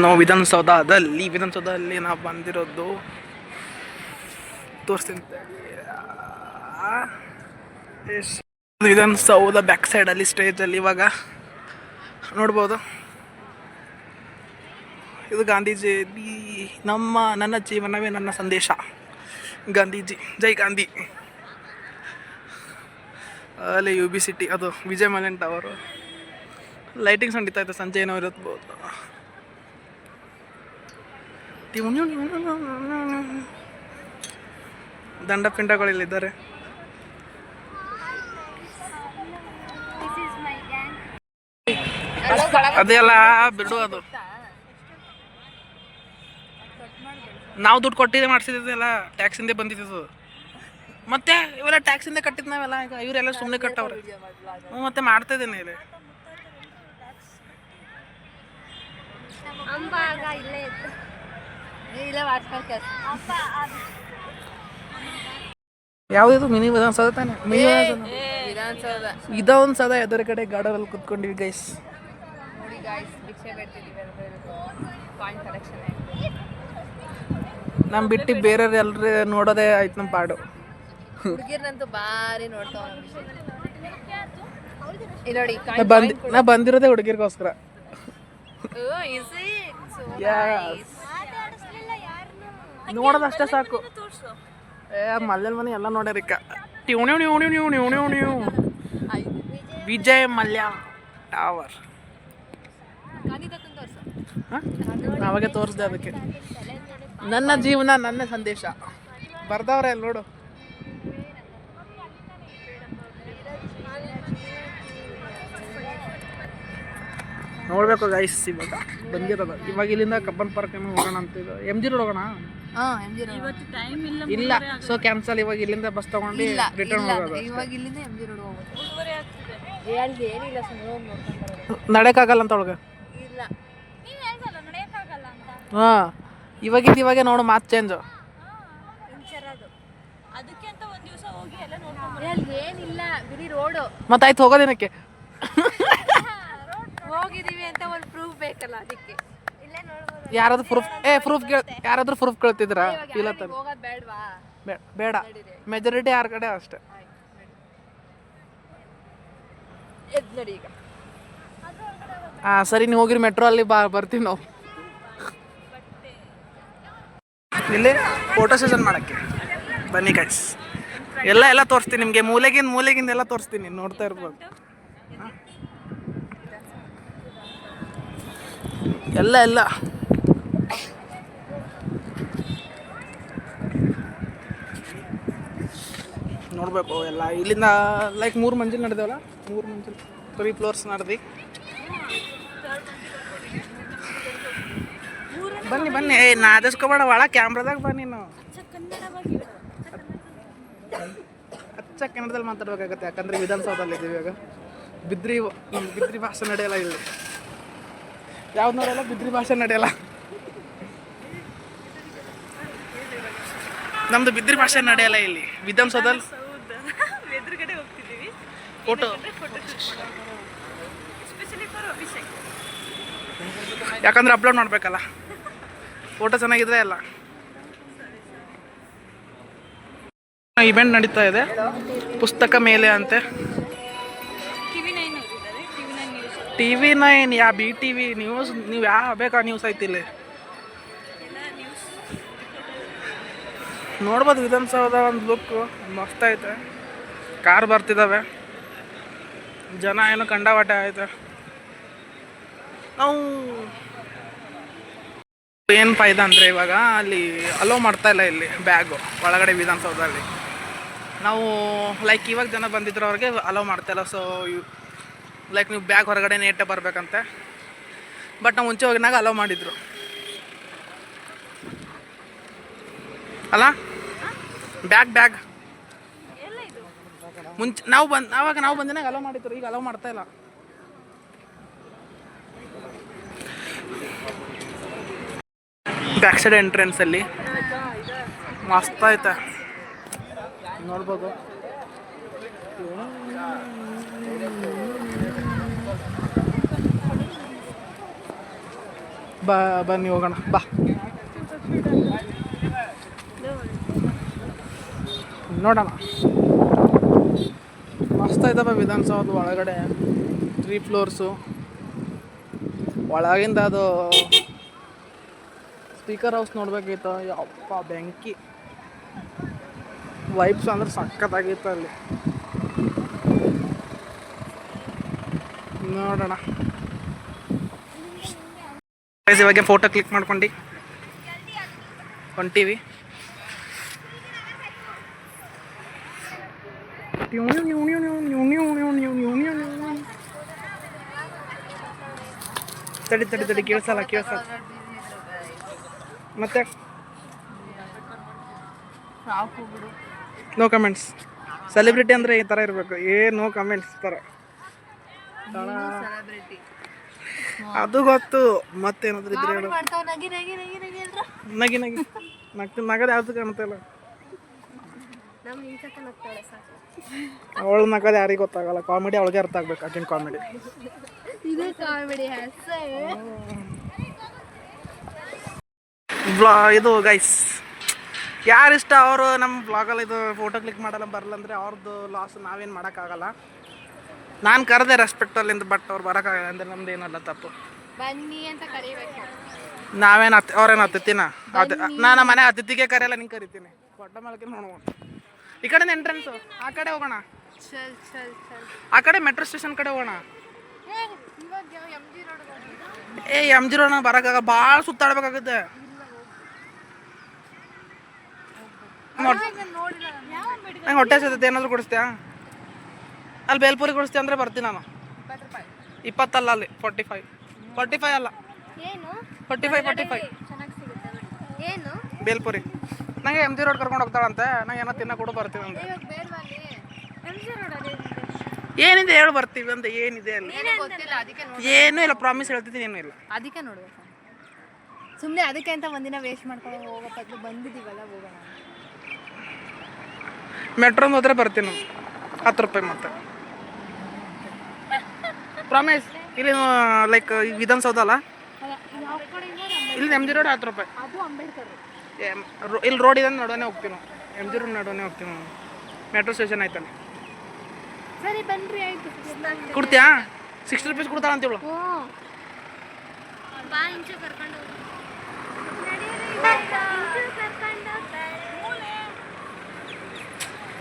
ನಾವು ವಿಧಾನಸೌಧದಲ್ಲಿ ನಾವು ಬಂದಿರೋದು ತೋರಿಸ್ತೀನಿ. ವಿಧಾನಸೌಧ ಬ್ಯಾಕ್ ಸೈಡಲ್ಲಿ ಸ್ಟೇಜಲ್ಲಿ ಇವಾಗ ನೋಡ್ಬೋದು. ಇದು ಗಾಂಧೀಜಿ, ನನ್ನ ಜೀವನವೇ ನನ್ನ ಸಂದೇಶ. ಗಾಂಧೀಜಿ, ಜೈ ಗಾಂಧಿ. ಅಲ್ಲಿ UB ಸಿಟಿ, ಅದು ವಿಜಯ್ ಮಲ್ಯನ್ ಟವರು. ಲೈಟಿಂಗ್ಸ್ ನಡೀತಾ ಇದೆ, ಸಂಜೆ ಏನೋ ಇರಬಹುದು. ದಂಡ ಪಿಂಡಗಳಿಲ್ಲಿದ್ದಾರೆ. ಅದೆಲ್ಲ ಬಿಡು, ಅದು ನಾವು ದುಡ್ಡು ಕೊಟ್ಟಿದ್ದೆ ಮಾಡಿಸಿದ್ದೆಲ್ಲ ಟ್ಯಾಕ್ಸಿಂದೇ ಬಂದಿದ್ದು. ಮತ್ತೆ ಇವೆಲ್ಲ ಟ್ಯಾಕ್ಸಿಂದ ಕಟ್ಟಿದ್ ನಾವೆಲ್ಲ. ಈಗ ಇವರೆಲ್ಲ ಸುಮ್ಮನೆ ಕಟ್ಟವ್ರೆ. ಮತ್ತೆ ಮಾಡ್ತಾ ಇದ್ದೇನೆ ಇಲ್ಲಿ. ಯಾವ್ದು ಮಿನಿ ವಿಧಾನಸೌಧ ತಾನೆ? ಮಿನಿ ವಿಧಾನಸೌಧ ವಿಧಾನಸೌಧ ಎದುರು ಕಡೆ ಗಾರ್ಡನಲ್ಲಿ ಕುತ್ಕೊಂಡಿವಿ ಗೈಸ್. ನಮ್ ಬಿಟ್ಟು ಬೇರೆ ಎಲ್ರು ನೋಡೋದೇ ಆಯ್ತು ನಮ್ಮ ಪಾಡು. ಹುಡುಗಿರ್ನಂತೂ ಬಾರಿ ನೋಡ್ತಾವ. ನಾ ಬಂದಿರೋದೇ ಹುಡುಗಿರ್ಗೋಸ್ಕರ. ನೋಡೋದಷ್ಟೇ ಸಾಕು. ಮಲ್ಯನ ಮನೆ ಎಲ್ಲ ನೋಡ್ಯಾರಿಕ್ಕ. ವಿಜಯ್ ಮಲ್ಯ ಟವರ್ ಅವಾಗೆ ತೋರಿಸ್ದೆ. ಅದಕ್ಕೆ ನನ್ನ ಜೀವನ ನನ್ನ ಸಂದೇಶ ಬರ್ದವ್ರೆ ಅಲ್ಲಿ ನೋಡು. ನೋಡ್ಬೇಕು ಗೈಸ್. ಇವಾಗ ಬಂದಿರೋದು. ಇವಾಗ ಇಲ್ಲಿಂದ ಕಬ್ಬನ್ ಪಾರ್ಕ್ ಹೋಗೋಣ ಅಂತ. MG ರೋಡ್ ಹೋಗೋಣ. ಇಲ್ಲ, ಸೊ ಕ್ಯಾನ್ಸಲ್. ಇವಾಗ ಇಲ್ಲಿಂದ ಬಸ್ ತಗೊಂಡು ರಿಟರ್ನ್ ಹೋಗೋದು. ನಡೆಯಕ್ಕಾಗಲ್ಲ ಅಂತ ಒಳಗೆ. ಹಾ, ಇವಾಗೆ ನೋಡು, ಮಾತು ಚೇಂಜ್. ಮತ್ತಾಯ್ತು, ಹೋಗೋದಿನಕ್ಕೆ ಹೋಗಿದೀವಿ ಅಂತ ಒಂದು ಪ್ರೂಫ್ ಬೇಕಲ್ಲ. ಅದಕ್ಕೆ ಯಾರಾದ್ರೂ ಪ್ರೂಫ್ ಕೇಳ್ತಿದ್ರ? ಇಲ್ಲ, ಬೇಡ. ಮೆಜಾರಿಟಿ ಯಾರ ಕಡೆ ಅಷ್ಟೇ. ಸರಿ, ನೀವು ಹೋಗಿರಿ. ಮೆಟ್ರೋ ಅಲ್ಲಿ ಬರ್ತೀವಿ ನಾವು. ಇಲ್ಲಿ ಫೋಟೋ ಸೆಷನ್ ಮಾಡಕ್ಕೆ ಬನ್ನಿ ಗೈಸ್. ಎಲ್ಲ ತೋರಿಸ್ತೀನಿ ನಿಮಗೆ. ಮೂಲೆಗಿಂದ ಎಲ್ಲ ತೋರಿಸ್ತೀನಿ, ನೋಡ್ತಾ ಇರ್ಬೋದು. ಎಲ್ಲ ನೋಡ್ಬೇಕು ಎಲ್ಲ. ಇಲ್ಲಿಂದ ಲೈಕ್ 3 ಮಂಜಿಲ್ ನಡೆದೇವಲ್ಲ, 3 ಫ್ಲೋರ್ಸ್ ನಡೆದು ಬನ್ನಿ. ನಾದಿಸ್ಕೋಬೇಡ, ಒಳ ಕ್ಯಾಮ್ರಾದಾಗ ಬನ್ನಿ. ನಾವು ಅಚ್ಚ ಕನ್ನಡದಲ್ಲಿ ಮಾತಾಡ್ಬೇಕಾಗತ್ತೆ, ಯಾಕಂದ್ರೆ ವಿಧಾನಸೌಧದಲ್ಲಿ ಇದ್ದೀವಿ. ಇವಾಗ ಬಿದ್ರಿ ಭಾಷೆ ನಡೆಯಲ್ಲ ಇಲ್ಲಿ. ಯಾವ್ದು ನೋಡಲ್ಲ, ಬಿದ್ರಿ ಭಾಷೆ ನಡೆಯಲ್ಲ. ನಮ್ದು ಬಿದ್ರಿ ಭಾಷೆ ನಡೆಯಲ್ಲ ಇಲ್ಲಿ ವಿಧಾನಸೌಧದಲ್ಲಿ. ಫೋಟೋ ಯಾಕಂದ್ರೆ ಅಪ್ಲೋಡ್ ಮಾಡ್ಬೇಕಲ್ಲ. ಫೋಟೋ ಚೆನ್ನಾಗಿದ್ರೆ ಎಲ್ಲ. ಇವೆಂಟ್ ನಡೀತಾ ಇದೆ, ಪುಸ್ತಕ ಮೇಲೆ ಅಂತೆ. TV9 ಯಾ BTV ನ್ಯೂಸ್, ನೀವು ಯಾವ ಬೇಕಾ ನ್ಯೂಸ್ ಐತಿ ಇಲ್ಲಿ. ನೋಡ್ಬೋದು ವಿಧಾನಸೌಧ ಒಂದು ಲುಕ್ ಮಸ್ತ್ ಐತೆ. ಕಾರ್ ಬರ್ತಿದ್ದಾವೆ, ಜನ ಏನೋ ಕಂಡಾವಟೆ ಐತೆ. ನಾವು ಏನು ಫಾಯ್ದ ಅಂದರೆ ಇವಾಗ ಅಲ್ಲಿ ಅಲೋ ಮಾಡ್ತಾ ಇಲ್ಲ ಇಲ್ಲಿ ಬ್ಯಾಗು ಒಳಗಡೆ ವಿಧಾನಸೌಧದಲ್ಲಿ. ನಾವು ಲೈಕ್ ಇವಾಗ ಜನ ಬಂದಿದ್ರು, ಅವ್ರಿಗೆ ಅಲೋ ಮಾಡ್ತಾಯಿಲ್ಲ. ಸೊ ಲೈಕ್ ನೀವು ಬ್ಯಾಗ್ ಹೊರಗಡೆ ನೇಟೇ ಬರಬೇಕಂತೆ. ಬಟ್ ನಾವು ಮುಂಚೆ ಹೋಗಿನಾಗ ಅಲೋ ಮಾಡಿದ್ರು ಅಲ್ಲ. ಬ್ಯಾಗ್ ಮುಂಚೆ ನಾವು ಬಂದಿನಾಗ ಅಲೋ ಮಾಡಿದ್ರು, ಈಗ ಅಲೋ ಮಾಡ್ತಾ ಇಲ್ಲ. ಬ್ಯಾಕ್ ಸೈಡ್ ಎಂಟ್ರೆನ್ಸಲ್ಲಿ ಮಸ್ತ್ ಐತೆ, ನೋಡ್ಬೋದು. ಬನ್ನಿ ಹೋಗೋಣ ಬಾ. ನೋಡೋಣ. ಮಸ್ತ್ ಐತಪ್ಪ ವಿಧಾನಸೌಧ ಒಳಗಡೆ 3 ಫ್ಲೋರ್ಸು. ಒಳಗಿಂದ ಅದು ಸ್ಪೀಕರ್ ಹೌಸ್ ನೋಡ್ಬೇಕಿತ್ತು. ಯಪ್ಪ ಬೆಂಕಿ ವೈಬ್ಸ್ ಅಂದ್ರೆ ಸಖತ್ತಾಗಿತ್ತು ಅಲ್ಲಿ. ನೋಡೋಣ ಇವಾಗ ಫೋಟೋ ಕ್ಲಿಕ್ ಮಾಡ್ಕೊಂಡು ಹೊಂಟೀವಿ. ತಡಿ ಕೇಳಿಸಲ್ಲ ಮತ್ತೆ ನೋ ಕಮೆಂಟ್ಸ್. ಸೆಲೆಬ್ರಿಟಿ ಅಂದರೆ ಈ ಥರ ಇರಬೇಕು. ನೋ ಕಮೆಂಟ್ಸ್ ಥರ ಅದು ಗೊತ್ತು. ಮತ್ತೇನಾದ್ರು ಇದ್ರೆ ಹೇಳು. ನಗಿ ನಗದ ಯಾವ್ದು ಕಾಣ್ತಿಲ್ಲ. ಅವಳು ನಗದ ಯಾರಿಗೆ ಗೊತ್ತಾಗಲ್ಲ. ಕಾಮಿಡಿ ಅವಳಿಗೆ ಅರ್ಥ ಆಗ್ಬೇಕು. ಅಕಿನ ಕಾಮಿಡಿ ಇದು ಗೈಸ್ ಯಾರಿಷ್ಟ ಅವರು ನಮ್ಮ ಬ್ಲಾಗಲ್ಲಿ ಇದು ಫೋಟೋ ಕ್ಲಿಕ್ ಮಾಡಲ್ಲ ಬರಲ್ಲ ಅಂದರೆ ಅವ್ರದ್ದು ಲಾಸ್. ನಾವೇನು ಮಾಡೋಕ್ಕಾಗಲ್ಲ. ನಾನು ಕರೆದೆ ರೆಸ್ಪೆಕ್ಟಲ್ಲಿಂದ, ಬಟ್ ಅವ್ರು ಬರೋಕ್ಕಾಗಲ್ಲ ಅಂದರೆ ನಮ್ದು ಏನಲ್ಲ ತಪ್ಪು. ಬನ್ನಿ ಅಂತ ಕರಿಬೇಕು. ನಾವೇನು ಅವ್ರೇನು ಅತಿಥಿನ ನಾನು ಮನೆ ಅತಿಥಿಗೆ ಕರೆಯಲ್ಲ, ನಿಂಗೆ ಕರಿತೀನಿ. ಕೊಟ್ಟ ಮೇಲಕ್ಕೆ ನೋಡೋಣ. ಈ ಕಡೆ ಎಂಟ್ರೆನ್ಸು, ಆ ಕಡೆ ಹೋಗೋಣ. ಆ ಕಡೆ ಮೆಟ್ರೋ ಸ್ಟೇಷನ್ ಕಡೆ ಹೋಗೋಣ. ಎಮ್ ಜಿ ರೋಡ್ ಬರೋಕ್ಕಾಗ ಭಾಳ ಸುತ್ತಾಡ್ಬೇಕಾಗುತ್ತೆ. ನಂಗೆ ಹೊಟ್ಟೆ ಸಿಗುತ್ತೆ. ಏನಾದರೂ ಕೊಡಿಸ್ತೀಯಾ? ಅಲ್ಲಿ ಬೇಲ್ಪುರಿ ಕೊಡಿಸ್ತೀಯ ಅಂದರೆ ಬರ್ತೀನಿ ನಾನು. 20 ಅಲ್ಲ, ಅಲ್ಲಿ 45 ಅಲ್ಲ 45 ಬೇಲ್ಪುರಿ. ನಂಗೆ ಎಮ್ ಜಿ ರೋಡ್ ಕರ್ಕೊಂಡು ಹೋಗ್ತಾಳಂತೆ. ನಂಗೆ ಏನೋ ತಿನ್ನೋ ಕೂಡ ಬರ್ತೀವಿ ಅಂತ. ಏನಿದೆ ಹೇಳು, ಬರ್ತೀವಿ ಅಂತ. ಏನಿದೆ ಅಲ್ಲಿ? ಏನೂ ಇಲ್ಲ, ಪ್ರಾಮಿಸ್ ಹೇಳ್ತಿದ್ದೀನಿ. ಏನೂ ಇಲ್ಲ. ಅದಕ್ಕೆ ನೋಡ್ಬೇಕು ಸುಮ್ಮನೆ. ಅದಕ್ಕೆ ಅಂತ ಒಂದಿನ ವೇಸ್ಟ್ ಮಾಡ್ಕೊಂಡು ಹೋಗೋ ಬದಲು ಬಂದಿದ್ದೀವಲ್ಲ, ಹೋಗೋಣ. ಮೆಟ್ರೋಂದು ಹೋದ್ರೆ ಬರ್ತೀನಿ. 10 ರೂಪಾಯಿ ಮತ್ತೆ ಪ್ರಾಮಿಸ್. ಇಲ್ಲಿ ಲೈಕ್ ವಿಧಾನಸೌಧ ಅಲ್ಲ, ಇಲ್ಲಿ ಎಮ್ ಜಿ ರೋಡ್ 10 ರೂಪಾಯಿ. ಇಲ್ಲಿ ರೋಡ್ ಇದೆ ನಡುವೆ ಹೋಗ್ತೀವಿ ನಾವು. ಎಮ್ ಜಿ ರೋಡ್ ನಡುವೆ ಹೋಗ್ತೀವಿ ನಾವು. ಮೆಟ್ರೋ ಸ್ಟೇಷನ್ ಆಯ್ತಾನೆ. ಸರಿ ಬನ್ರಿ, ಆಯ್ತು. ಕೊಡ್ತೀಯಾ? 60 ರೂಪೀಸ್ ಕೊಡ್ತಾಳ ಅಂತೀವಳು.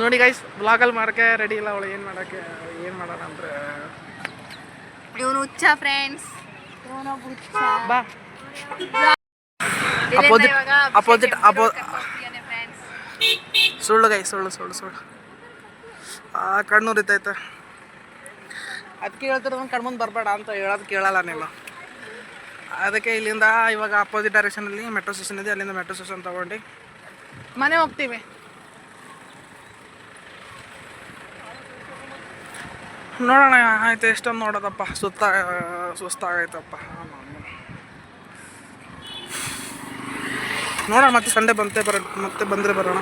ನೋಡಿ ಗೈಸ್, ಬ್ಲಾಗಲ್ಲಿ ಮಾಡೋಕ್ಕೆ ರೆಡಿ ಇಲ್ಲ ಅವಳು. ಏನು ಮಾಡೋಣ ಅಂದರೆ ಇವನು ಹುಚ್ಚ ಫ್ರೆಂಡ್ಸ್. ಬಾ. ಅಪೋಸಿಟ್ ಸುಳ್ಳು ಗೈ, ಸುಳ್ಳು. ಕಣ್ಣು ಉರಿತೈತೆ. ಅದಕ್ಕೆ ಹೇಳ್ತಿರೋ ಕಣ್ಮುಂದೆ ಬರಬೇಡ ಅಂತ ಹೇಳೋದು ಕೇಳಲ್ಲ ನೀವು. ಅದಕ್ಕೆ ಇಲ್ಲಿಂದ ಇವಾಗ ಅಪೋಸಿಟ್ ಡೈರೆಕ್ಷನಲ್ಲಿ ಮೆಟ್ರೋ ಸ್ಟೇಷನ್ ಇದೆ. ಅಲ್ಲಿಂದ ಮೆಟ್ರೋ ಸ್ಟೇಷನ್ ತೊಗೊಂಡು ಮನೆ ಹೋಗ್ತೀವಿ. ನೋಡೋಣ. ಆಯ್ತು, ಎಷ್ಟೊಂದು ನೋಡೋದಪ್ಪ. ಸುಸ್ತಾಗೈತಪ್ಪ. ನೋಡೋಣ ಮತ್ತೆ ಸಂಡೇ ಮತ್ತೆ ಬಂದರೆ ಬರೋಣ.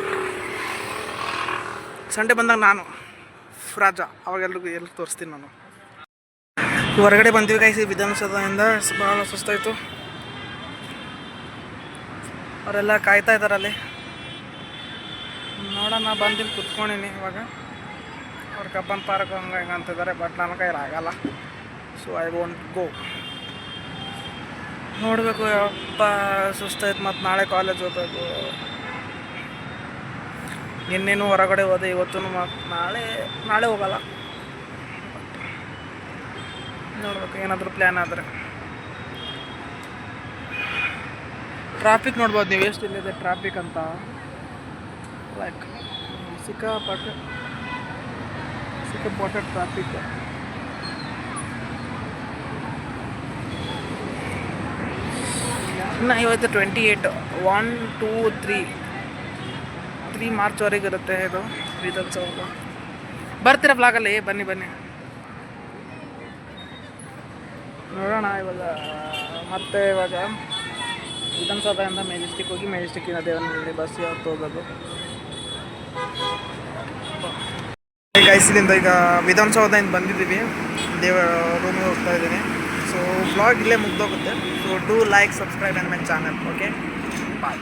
ಸಂಡೇ ಬಂದಾಗ ನಾನು ರಾಜ ಅವಾಗ ಎಲ್ರಿಗೂ ತೋರಿಸ್ತೀನಿ ನಾನು. ಹೊರಗಡೆ ಬಂದಿವಿ ಗೈಸ್ ವಿಧಾನಸೌಧದಿಂದ. ಭಾಳ ಸುಸ್ತಾಯಿತು. ಅವರೆಲ್ಲ ಕಾಯ್ತಾ ಇದ್ದಾರೆ ಅಲ್ಲಿ. ನೋಡೋಣ. ಬಂದಿದ್ದು ಕುತ್ಕೊಂಡಿನಿ ಇವಾಗ. ಅವ್ರು ಕಬ್ಬನ್ ಪಾರ್ಕ್ ಹಂಗೆ ಅಂತಿದ್ದಾರೆ, ಬಟ್ ನನ್ನ ಕೈಲಿ ಆಗಲ್ಲ. So I want go. ನೋಡಬೇಕು. ಯಪ್ಪ ಸುಸ್ತಾಯ್ತು. ಮತ್ತು ನಾಳೆ ಕಾಲೇಜ್ ಹೋಗ್ಬೇಕು. ನಿನ್ನೇನು ಹೊರಗಡೆ ಹೋದೆ, ಇವತ್ತು ಮತ್ತು ನಾಳೆ ಹೋಗಲ್ಲ. ನೋಡ್ಬೇಕು ಏನಾದರೂ ಪ್ಲ್ಯಾನ್ ಆದರೆ. ಟ್ರಾಫಿಕ್ ನೋಡ್ಬೋದು ನೀವು, ಎಷ್ಟು ಇಲ್ಲಿದೆ ಟ್ರಾಫಿಕ್ ಅಂತ. ಲೈಕ್ ಸಿಕ್ಕಾಪಟ್ಟೆ ಟ್ರಾಫಿಕ್. ಇನ್ನು ಇವತ್ತು 28 1 2 3 ಮಾರ್ಚ್ವರೆಗೆ ಇರುತ್ತೆ ಇದು ವಿಧಾನಸೌಧ. ಬರ್ತೀರಾ ಬ್ಲಾಗಲ್ಲಿ? ಬನ್ನಿ ನೋಡೋಣ. ಇವಾಗ ವಿಧಾನಸೌಧದಿಂದ ಮೆಜೆಸ್ಟಿಕ್ ಹೋಗಿ, ಮೆಜೆಸ್ಟಿಕ್ಕಿನ ದೇವನಹಳ್ಳಿ ಬಸ್ ಯಾವತ್ತು ಹೋಗೋದು. ಗೈಸಿಲಿಂದ ಈಗ ವಿಧಾನಸೌಧದಿಂದ ಬಂದಿದ್ದೀವಿ. ರೂಮಿಗೆ ಹೋಗ್ತಾ ಇದ್ದೀನಿ. ಸೊ ಸೊ ವ್ಲಾಗ್ ಇಲ್ಲೇ ಮುಗ್ದೋಗುತ್ತೆ. So do like subscribe and my channel. Okay bye.